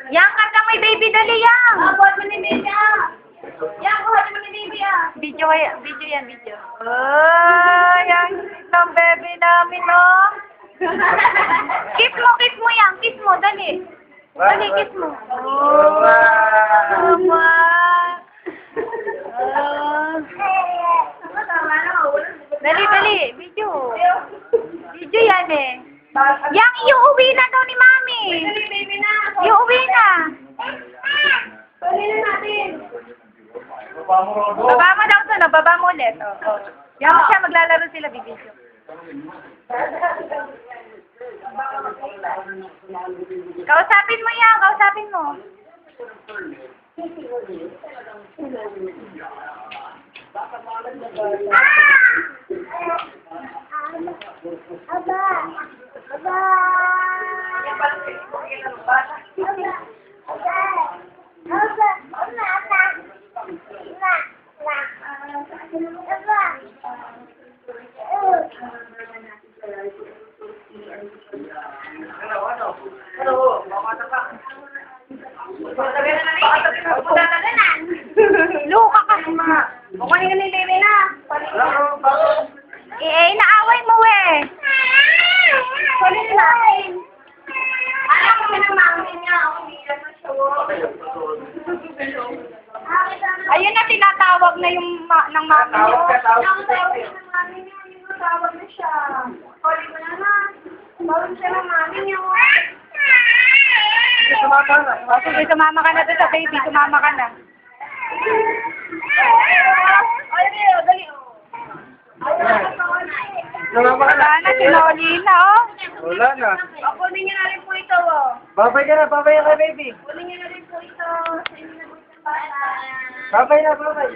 Yang, kata may baby dali, Yang. Buhat mo ni baby, Yang, buhat mo ni baby, Video yan, video. Oh, yang isang baby namin, oh. Kiss mo, Yang. Kiss mo, dali. Dali, kiss mo. Oh, mama. Dali, video. Video yan, eh. Yang, iuwi na daw ni Mami. Iuwi na. Tuloy na natin. Baba mo daw ito, no? Baba mo ulit. Oh. Yan mo siya, maglalaro sila, bibidyo. Kausapin mo yan, kausapin mo. Aba! Aba! Luka ka ma. Kukunin ka ni Lili na. Naaway mo kunin na. Alam ko na mami niya. Ako nila na siya. Ayun na, tinatawag na yung ng mami niyo. Tinatawag ng mami niyo. Tinatawag na siya. Kuli mo na na. Tawag siya ng mami niyo. Sige, sumama ka na doon sa baby. Sumama ka na. Dali. Wala na, sinoli na, oh. Wala na. Kunin niyo na rin po ito, oh. Babay ka na, baby. Kunin niyo na rin po ito. Babay na, babay.